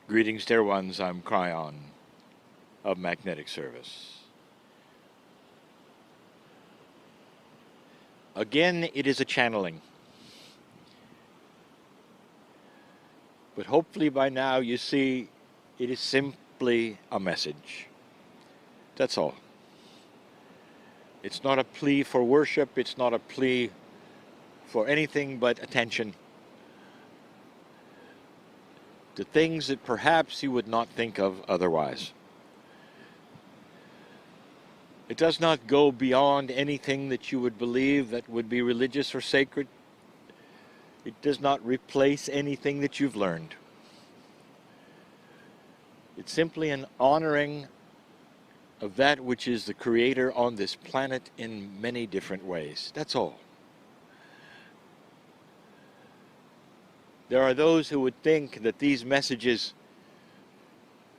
Greetings, dear ones. I'm Kryon of Magnetic Service. Again, it is a channeling. But hopefully by now you see it is simply a message. That's all. It's not a plea for worship. It's not a plea for anything but attention to things that perhaps you would not think of otherwise. It does not go beyond anything that you would believe that would be religious or sacred. It does not replace anything that you've learned. It's simply an honoring of that which is the creator on this planet in many different ways. That's all. There are those who would think that these messages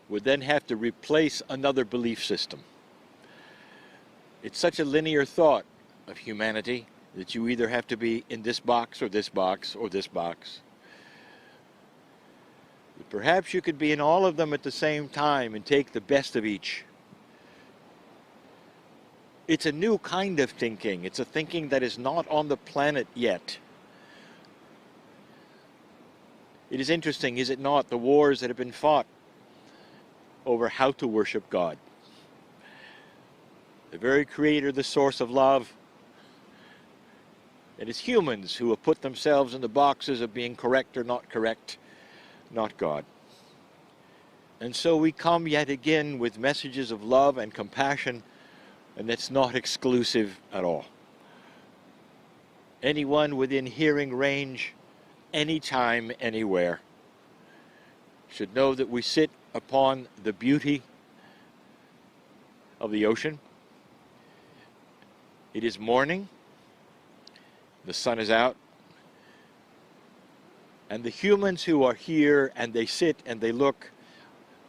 would then have to replace another belief system. It's such a linear thought of humanity that you either have to be in this box or this box or this box. But perhaps you could be in all of them at the same time and take the best of each. It's a new kind of thinking. It's a thinking that is not on the planet yet. It is interesting, is it not, the wars that have been fought over how to worship God. The very creator, the source of love. It is humans who have put themselves in the boxes of being correct, not God. And so we come yet again with messages of love and compassion, and that's not exclusive at all. Anyone within hearing range, anytime, anywhere, should know that we sit upon the beauty of the ocean. It is morning, the sun is out, and the humans who are here and they sit and they look,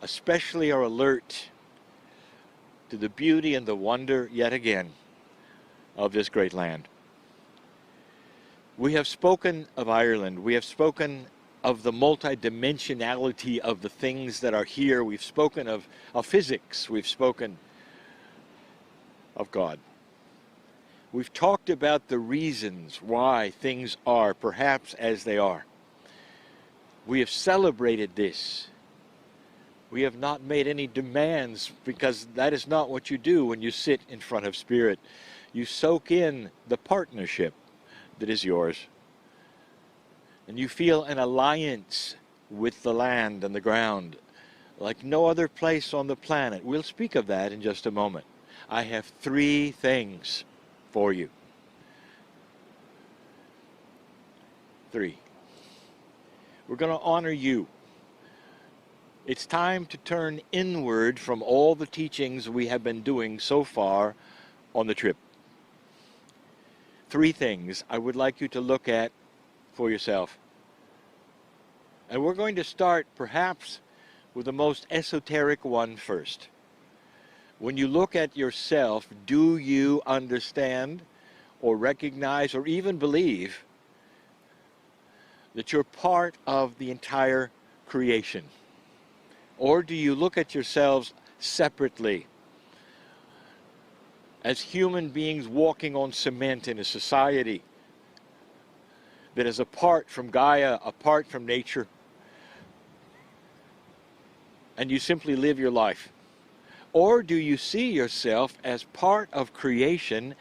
especially are alert to the beauty and the wonder, yet again, of this great land. We have spoken of Ireland. We have spoken of the multidimensionality of the things that are here. We've spoken of physics. We've spoken of God. We've talked about the reasons why things are perhaps as they are. We have celebrated this. We have not made any demands, because that is not what you do when you sit in front of Spirit. You soak in the partnership that is yours. And you feel an alliance with the land and the ground like no other place on the planet. We'll speak of that in just a moment. I have 3 things for you. 3. We're going to honor you. It's time to turn inward from all the teachings we have been doing so far on the trip. 3 things I would like you to look at for yourself. And we're going to start perhaps with the most esoteric one first. When you look at yourself, do you understand or recognize or even believe that you're part of the entire creation? Or do you look at yourselves separately as human beings walking on cement in a society that is apart from Gaia, apart from nature, and you simply live your life? Or do you see yourself as part of creation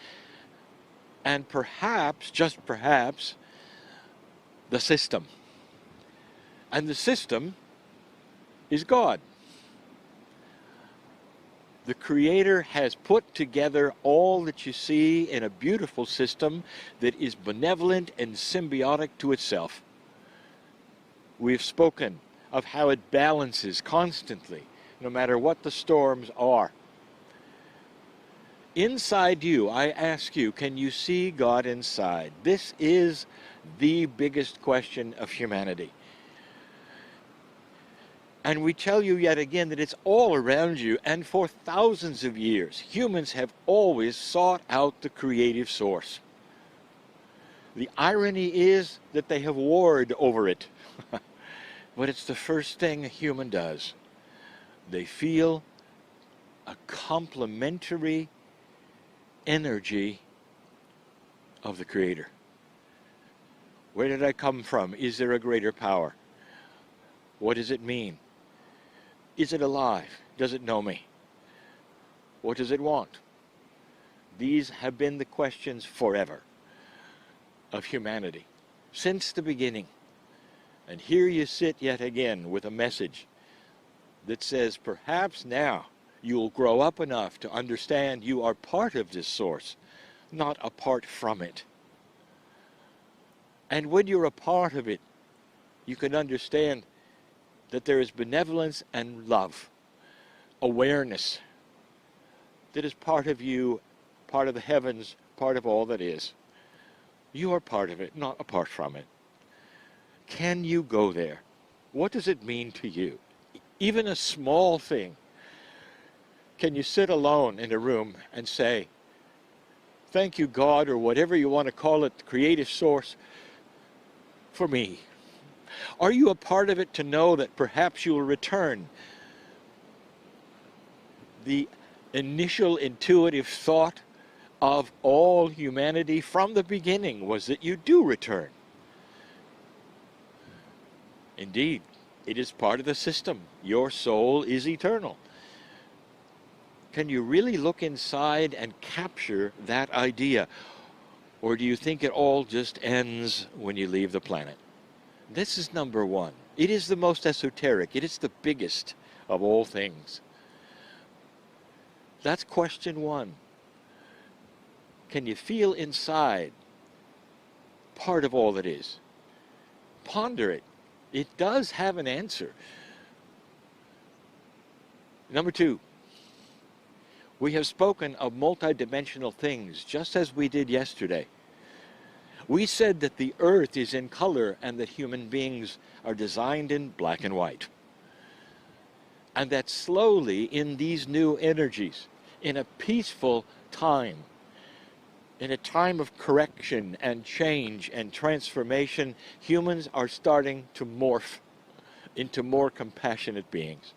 and perhaps, just perhaps, the system? And the system is God. The Creator has put together all that you see in a beautiful system that is benevolent and symbiotic to itself. We've spoken of how it balances constantly, no matter what the storms are. Inside you, I ask you, can you see God inside? This is the biggest question of humanity. And we tell you yet again that it's all around you, and for thousands of years, humans have always sought out the creative source. The irony is that they have warred over it. but it's the first thing a human does. They feel a complementary energy of the Creator. Where did I come from? Is there a greater power? What does it mean? Is it alive? Does it know me? What does it want? These have been the questions forever of humanity, since the beginning. And here you sit yet again with a message that says perhaps now you'll grow up enough to understand you are part of this source, not apart from it. And when you're a part of it, you can understand that there is benevolence and love, awareness that is part of you, part of the heavens, part of all that is. You are part of it, not apart from it. Can you go there? What does it mean to you? Even a small thing. Can you sit alone in a room and say, thank you, God, or whatever you want to call it, the creative source, for me? Are you a part of it to know that perhaps you will return? The initial intuitive thought of all humanity from the beginning was that you do return. Indeed, it is part of the system. Your soul is eternal. Can you really look inside and capture that idea? Or do you think it all just ends when you leave the planet? This is number one. It is the most esoteric. It is the biggest of all things. That's question one. Can you feel inside part of all that is? Ponder it. It does have an answer. Number two, we have spoken of multidimensional things, just as we did yesterday. We said that the earth is in color and that human beings are designed in black and white. And that slowly, in these new energies, in a peaceful time, in a time of correction and change and transformation, humans are starting to morph into more compassionate beings.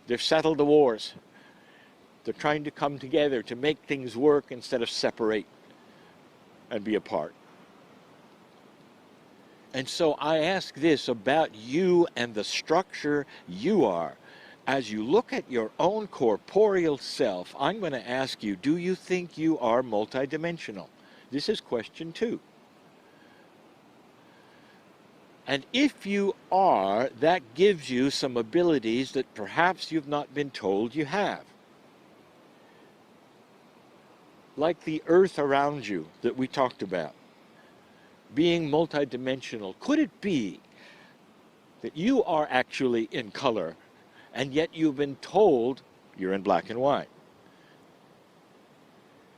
They've settled the wars. They're trying to come together to make things work instead of separate and be apart. And so I ask this about you and the structure you are. As you look at your own corporeal self, I'm going to ask you, do you think you are multidimensional? This is question two. And if you are, that gives you some abilities that perhaps you've not been told you have. Like the earth around you that we talked about. Being multidimensional. Could it be that you are actually in color and yet you've been told you're in black and white?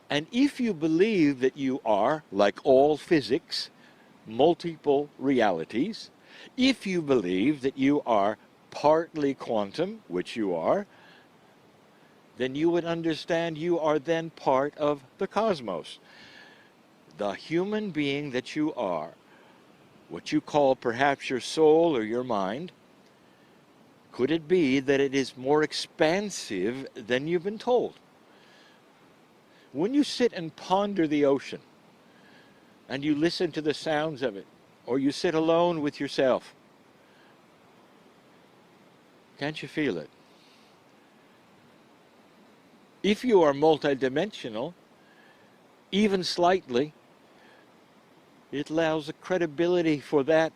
And if you believe that you are, like all physics, multiple realities, if you believe that you are partly quantum, which you are, then you would understand you are then part of the cosmos. The human being that you are, what you call perhaps your soul or your mind, could it be that it is more expansive than you've been told? When you sit and ponder the ocean, and you listen to the sounds of it, or you sit alone with yourself, can't you feel it? If you are multidimensional, even slightly, it allows a credibility for that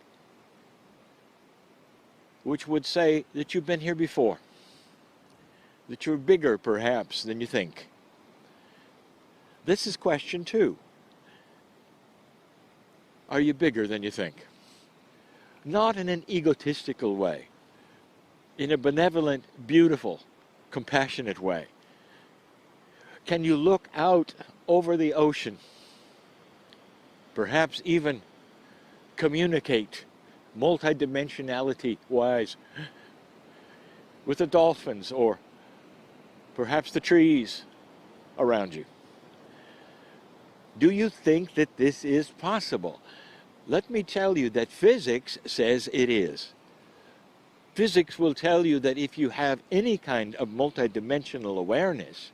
which would say that you've been here before, that you're bigger perhaps than you think. This is question two. Are you bigger than you think? Not in an egotistical way, in a benevolent, beautiful, compassionate way. Can you look out over the ocean, perhaps even communicate multidimensionality-wise with the dolphins or perhaps the trees around you? Do you think that this is possible? Let me tell you that physics says it is. Physics will tell you that if you have any kind of multidimensional awareness,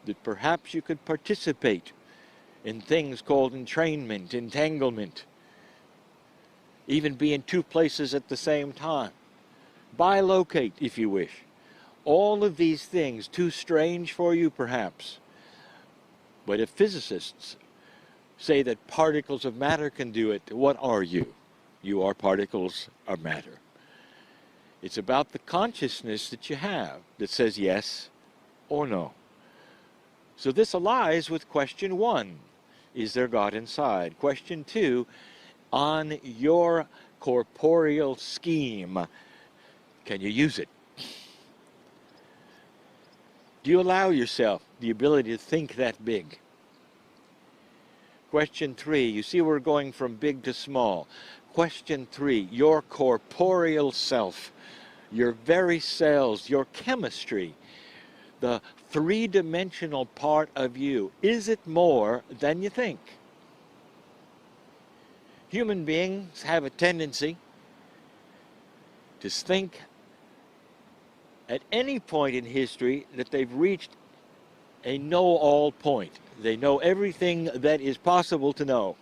that perhaps you could participate in things called entrainment, entanglement, even be in two places at the same time, bilocate if you wish. All of these things too strange for you perhaps, but if physicists say that particles of matter can do it, what are you? You are particles of matter. It's about the consciousness that you have that says yes or no. So this allies with question 1, is there God inside? Question 2, on your corporeal scheme, can you use it? Do you allow yourself the ability to think that big? Question 3, you see we're going from big to small. Question 3, your corporeal self, your very cells, your chemistry, the three-dimensional part of you, is it more than you think? Human beings have a tendency to think at any point in history that they've reached a know-all point. They know everything that is possible to know.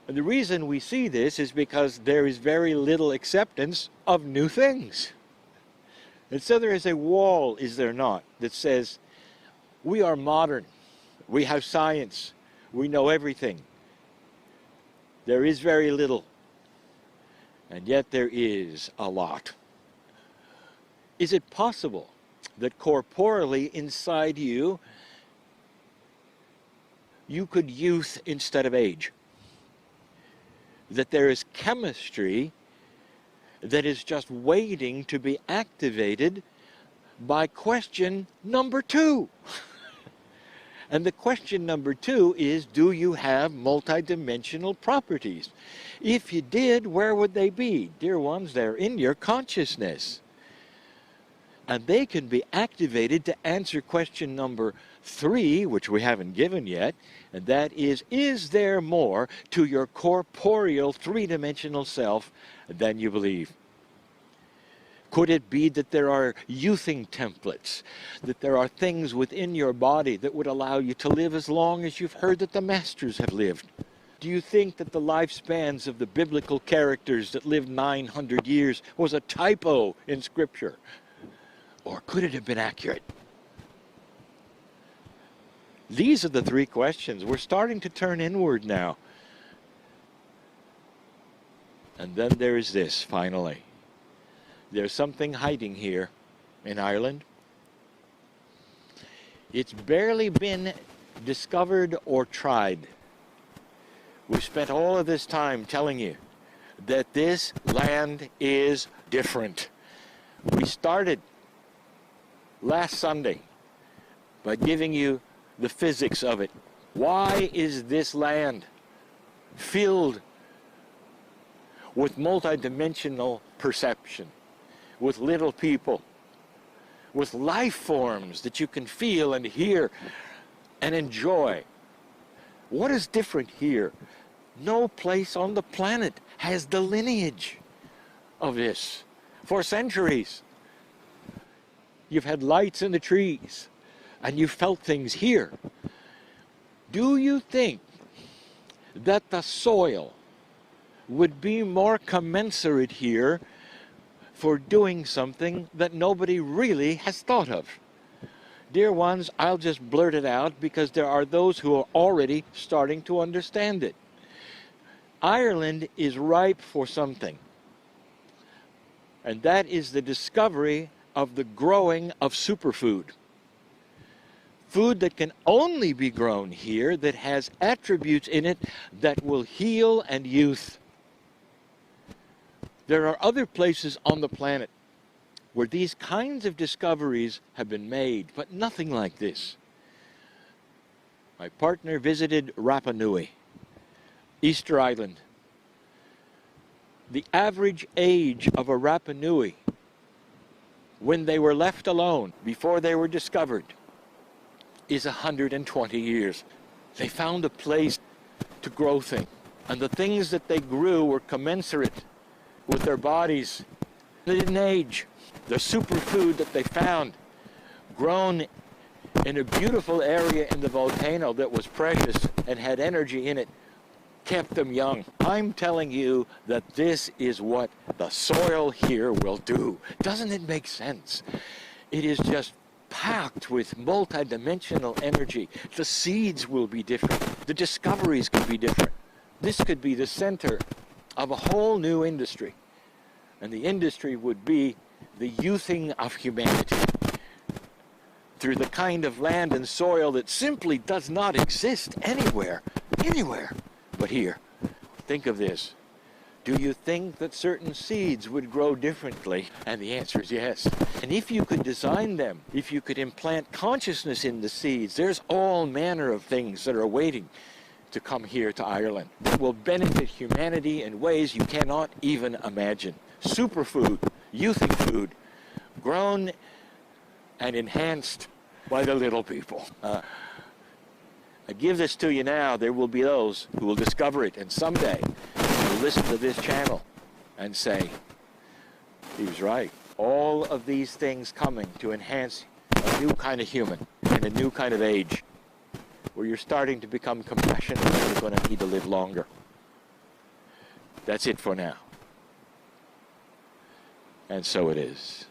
And the reason we see this is because there is very little acceptance of new things. And so there is a wall, is there not, that says, we are modern, we have science, we know everything. There is very little, and yet there is a lot. Is it possible that corporally inside you, you could youth instead of age? That there is chemistry that is just waiting to be activated by question number 2. And the question number 2 is, do you have multidimensional properties? If you did, where would they be? Dear ones, they're in your consciousness. And they can be activated to answer question number 3, which we haven't given yet, and that is there more to your corporeal three-dimensional self than you believe? Could it be that there are youthing templates, that there are things within your body that would allow you to live as long as you've heard that the masters have lived? Do you think that the lifespans of the biblical characters that lived 900 years was a typo in Scripture? Or could it have been accurate? These are the 3 questions. We're starting to turn inward now. And then there is this, finally. There's something hiding here in Ireland. It's barely been discovered or tried. We've spent all of this time telling you that this land is different. We started last Sunday by giving you the physics of it. Why is this land filled with multidimensional perception, with little people, with life forms that you can feel and hear and enjoy? What is different here? No place on the planet has the lineage of this for centuries. You've had lights in the trees, and you've felt things here. Do you think that the soil would be more commensurate here for doing something that nobody really has thought of? Dear ones, I'll just blurt it out because there are those who are already starting to understand it. Ireland is ripe for something, and that is the discovery of the growing of superfood. Food that can only be grown here, that has attributes in it that will heal and youth. There are other places on the planet where these kinds of discoveries have been made, but nothing like this. My partner visited Rapa Nui, Easter Island. The average age of a Rapa Nui, when they were left alone, before they were discovered, is 120 years. They found a place to grow things. And the things that they grew were commensurate with their bodies. They didn't age. The superfood that they found, grown in a beautiful area in the volcano that was precious and had energy in it, kept them young. I'm telling you that this is what the soil here will do. Doesn't it make sense? It is just packed with multidimensional energy. The seeds will be different. The discoveries could be different. This could be the center of a whole new industry. And the industry would be the youthing of humanity through the kind of land and soil that simply does not exist anywhere but here. Think of this. Do you think that certain seeds would grow differently? And the answer is yes. And if you could design them, if you could implant consciousness in the seeds, there's all manner of things that are waiting to come here to Ireland that will benefit humanity in ways you cannot even imagine. Superfood, youthing food, grown and enhanced by the little people. I give this to you now. There will be those who will discover it, and someday will listen to this channel and say, he was right. All of these things coming to enhance a new kind of human and a new kind of age, where you're starting to become compassionate and you're going to need to live longer. That's it for now. And so it is.